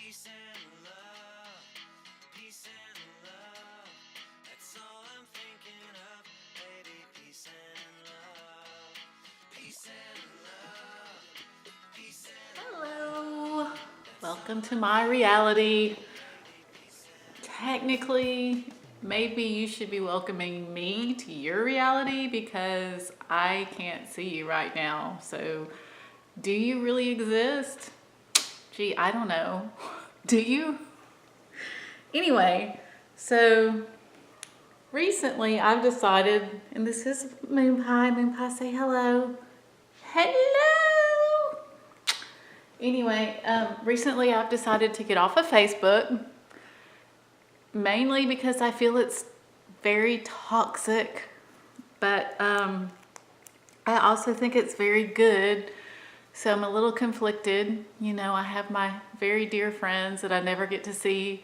Peace and love, peace and love. That's all I'm thinking of, baby. Peace and love, peace and love, peace and Hello, welcome to my reality. Technically, maybe you should be welcoming me to your reality because I can't see you right now. So, do you really exist? Gee, I don't know. Do you? Anyway, so recently I've decided, and this is Moon Pie, say hello. Hello! Anyway, recently I've decided to get off of Facebook, mainly because I feel it's very toxic, but I also think it's very good. So I'm a little conflicted. You know, I have my very dear friends that I never get to see,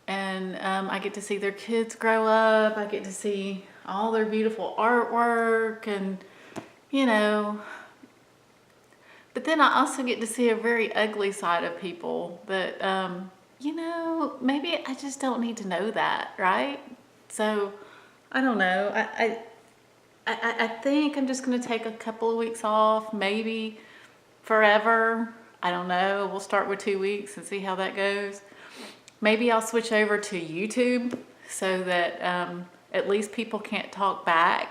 and I get to see their kids grow up. I get to see all their beautiful artwork, and you know, but then I also get to see a very ugly side of people that, you know, maybe I just don't need to know that, right? So, I don't know. I think I'm just going to take a couple of weeks off, maybe forever. I don't know. We'll start with 2 weeks and see how that goes. Maybe I'll switch over to YouTube so that at least people can't talk back,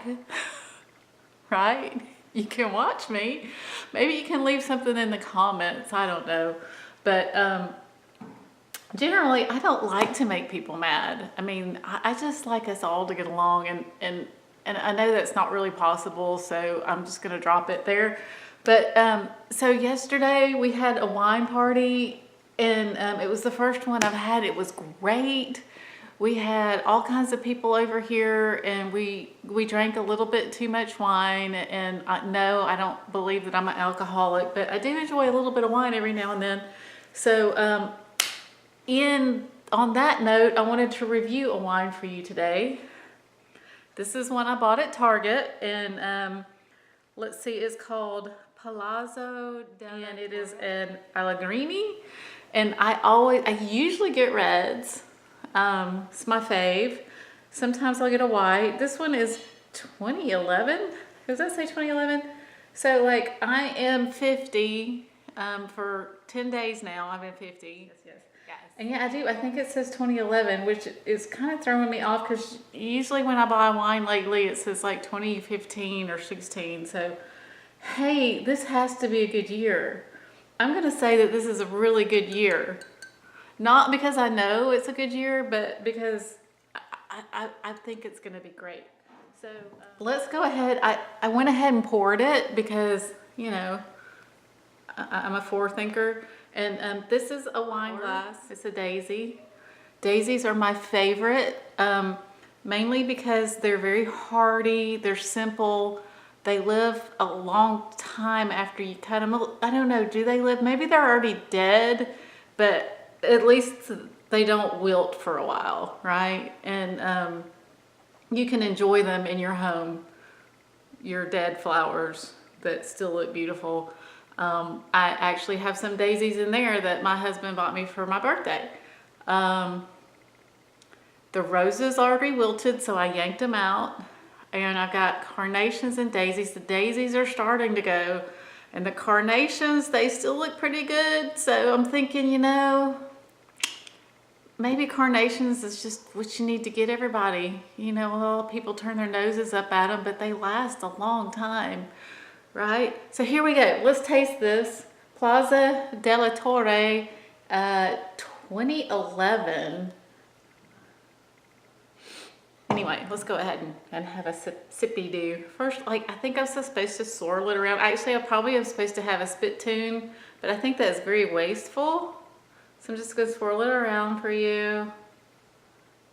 right? You can watch me. Maybe you can leave something in the comments. I don't know. But generally, I don't like to make people mad. I mean, I just like us all to get along. And I know that's not really possible, so I'm just going to drop it there. But so yesterday we had a wine party, and it was the first one I've had. It was great. We had all kinds of people over here, and we drank a little bit too much wine. And no, I don't believe that I'm an alcoholic, but I do enjoy a little bit of wine every now and then. So on that note, I wanted to review a wine for you today. This is one I bought at Target, and let's see, it's called Palazzo del, and it is an Allegrini. And I usually get reds. It's my fave. Sometimes I'll get a white. This one is 2011. Does that say 2011? So like I am 50 for 10 days now. I've been 50. Yes. And yeah, I do. I think it says 2011, which is kind of throwing me off because usually when I buy wine lately, it says like 2015 or 16. So, hey, this has to be a good year. I'm going to say that this is a really good year. Not because I know it's a good year, but because I think it's going to be great. So let's go ahead. I went ahead and poured it because, you know, I'm a forethinker. And this is a wine glass. It's a daisy. Daisies are my favorite, mainly because they're very hardy. They're simple. They live a long time after you cut them. I don't know. Do they live? Maybe they're already dead, but at least they don't wilt for a while, right? And you can enjoy them in your home. Your dead flowers that still look beautiful. I actually have some daisies in there that my husband bought me for my birthday. The roses already wilted, so I yanked them out. And I've got carnations and daisies. The daisies are starting to go. And the carnations, they still look pretty good. So I'm thinking, you know, maybe carnations is just what you need to get everybody. You know, a lot of people turn their noses up at them, but they last a long time. Right? So here we go. Let's taste this. Plaza della Torre 2011. Anyway, let's go ahead and have a sippy do. First, like, I think I'm supposed to swirl it around. Actually, I probably am supposed to have a spittoon, but I think that's very wasteful. So I'm just going to swirl it around for you.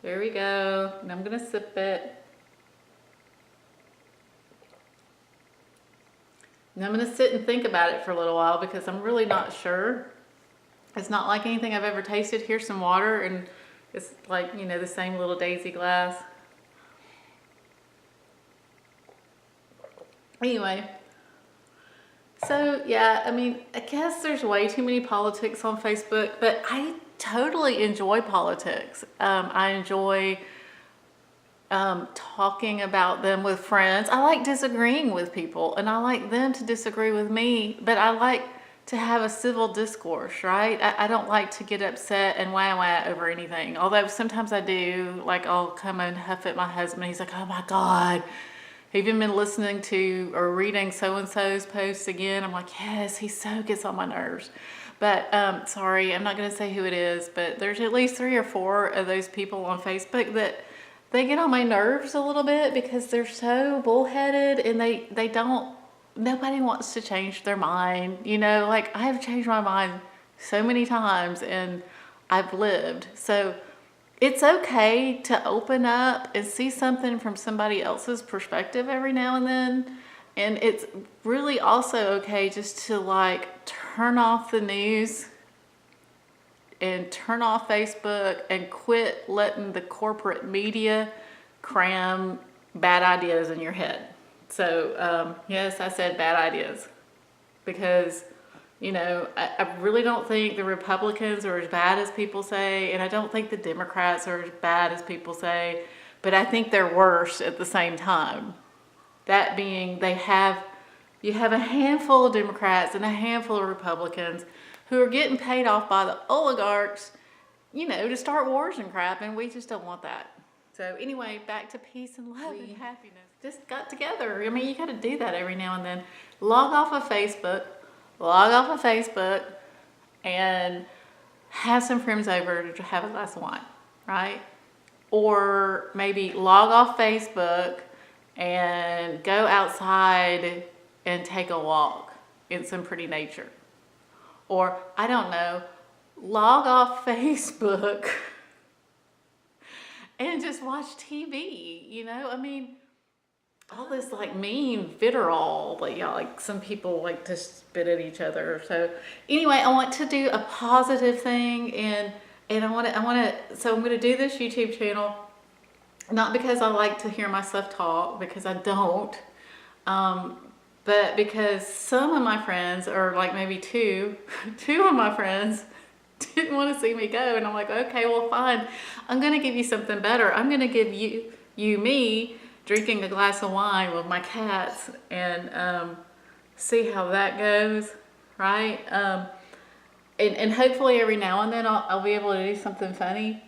There we go. And I'm going to sip it. And I'm going to sit and think about it for a little while because I'm really not sure. It's not like anything I've ever tasted. Here's some water, and it's like, you know, the same little daisy glass. Anyway, So, yeah, I mean, I guess there's way too many politics on Facebook, but I totally enjoy politics. I enjoy talking about them with friends. I like disagreeing with people, and I like them to disagree with me, but I like to have a civil discourse, right? I don't like to get upset and wah over anything. Although sometimes I do, like I'll come and huff at my husband. He's like, oh my God, have you been listening to or reading so-and-so's posts again? I'm like, yes, he so gets on my nerves. But sorry, I'm not going to say who it is, but there's at least 3 or 4 of those people on Facebook that they get on my nerves a little bit because they're so bullheaded and they don't, nobody wants to change their mind. You know, like I have changed my mind so many times and I've lived. So it's okay to open up and see something from somebody else's perspective every now and then. And it's really also okay just to like turn off the news and turn off Facebook and quit letting the corporate media cram bad ideas in your head. So, yes, I said bad ideas because, you know, I really don't think the Republicans are as bad as people say, and I don't think the Democrats are as bad as people say, but I think they're worse at the same time. That being, you have a handful of Democrats and a handful of Republicans who are getting paid off by the oligarchs, you know, to start wars and crap, and we just don't want that. So anyway, back to peace and love and happiness. Just got together. I mean, you got to do that every now and then. Log off of Facebook, and have some friends over to have a glass of wine, right? Or maybe log off Facebook and go outside and take a walk in some pretty nature. Or, I don't know, log off Facebook and just watch TV, you know? I mean, all this like mean vitriol, but yeah, like some people like to spit at each other. So anyway, I want to do a positive thing and so I'm going to do this YouTube channel, not because I like to hear myself talk, because I don't, but because some of my friends, or like maybe two of my friends didn't want to see me go. And I'm like, okay, well, fine. I'm going to give you something better. I'm going to give you me drinking a glass of wine with my cats and see how that goes, right? And hopefully every now and then I'll be able to do something funny.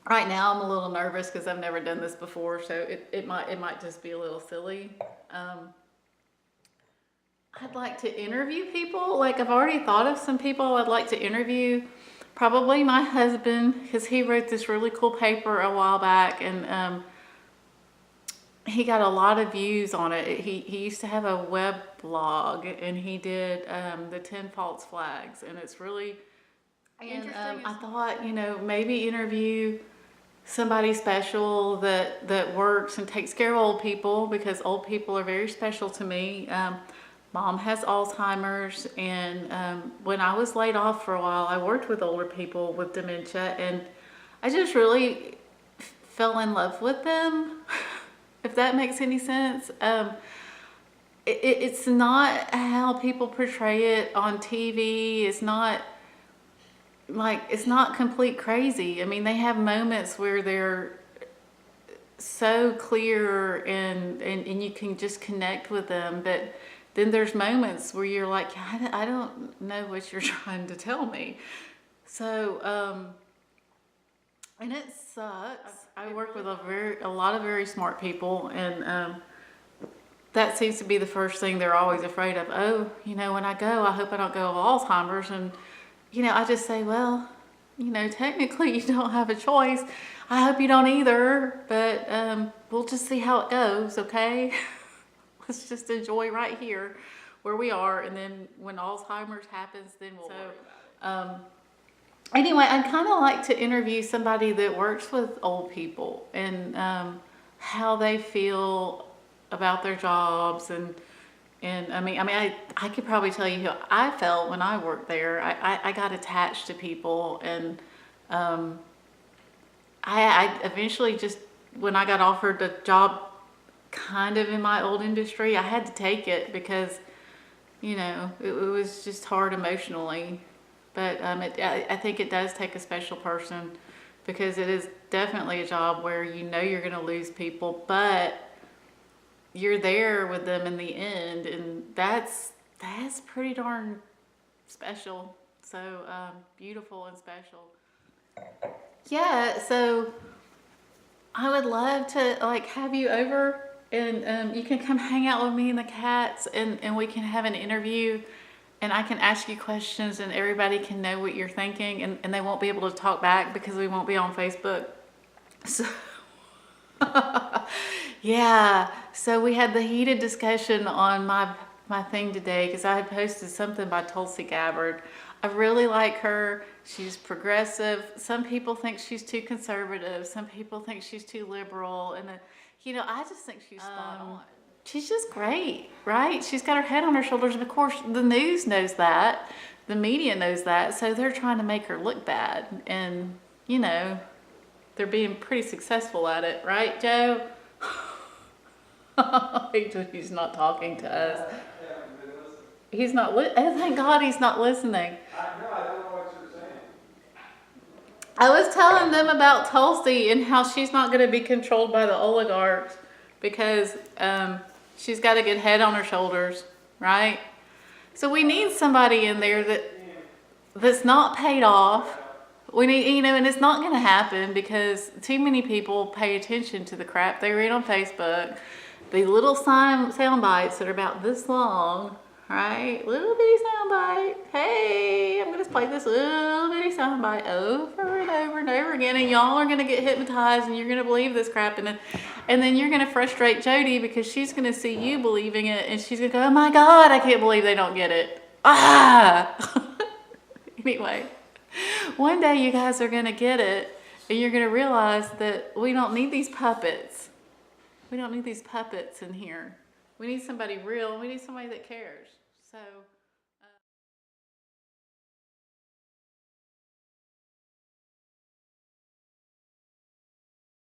Right now I'm a little nervous because I've never done this before, so it might just be a little silly. I'd like to interview people. Like I've already thought of some people I'd like to interview. Probably my husband, because he wrote this really cool paper a while back, and he got a lot of views on it. He used to have a web blog, and he did the 10 false flags, and it's really interesting. I thought, you know, maybe interview somebody special that works and takes care of old people, because old people are very special to me. Mom has Alzheimer's, and when I was laid off for a while, I worked with older people with dementia, and I just really fell in love with them, if that makes any sense. It's not how people portray it on TV. It's not complete crazy. I mean, they have moments where they're so clear and you can just connect with them, but then there's moments where you're like, I don't know what you're trying to tell me. So, and it sucks. I work with a lot of very smart people, and that seems to be the first thing they're always afraid of. Oh, you know, when I go, I hope I don't go with Alzheimer's. And, you know, I just say, well, you know, technically you don't have a choice. I hope you don't either, but we'll just see how it goes, okay? Let's just enjoy right here where we are, and then when Alzheimer's happens, then we'll worry about it. Anyway, I'd kind of like to interview somebody that works with old people and how they feel about their jobs, and I mean, I could probably tell you how I felt when I worked there. I got attached to people, and I eventually just, when I got offered a job kind of in my old industry. I had to take it because, it was just hard emotionally. But I think it does take a special person because it is definitely a job where you're going to lose people, but you're there with them in the end, and that's pretty darn special. So beautiful and special. Yeah, so I would love to have you over, and you can come hang out with me and the cats, and we can have an interview, and I can ask you questions, and everybody can know what you're thinking, and they won't be able to talk back because we won't be on Facebook. So yeah, so we had the heated discussion on my thing today because I had posted something by Tulsi Gabbard. I really like her. She's progressive. Some people think she's too conservative. Some people think she's too liberal. And I just think she's spot on. She's just great, right? She's got her head on her shoulders. And of course, the news knows that. The media knows that. So they're trying to make her look bad. And, they're being pretty successful at it, right, Joe? He's not talking to us. He's not. Oh, thank God he's not listening. No, I don't know what you're saying. I was telling them about Tulsi and how she's not going to be controlled by the oligarchs because she's got a good head on her shoulders, right? So we need somebody in there that's not paid off. We need, and it's not going to happen because too many people pay attention to the crap they read on Facebook. The little sound bites that are about this long, right? Little bitty sound bite. Hey, I'm going to play this little bitty sound bite over and over and over again, and y'all are going to get hypnotized, and you're going to believe this crap, and then you're going to frustrate Jody because she's going to see you believing it, and she's going to go, oh my God, I can't believe they don't get it. Anyway. One day you guys are going to get it, and you're going to realize that we don't need these puppets. We don't need these puppets in here. We need somebody real. We need somebody that cares. So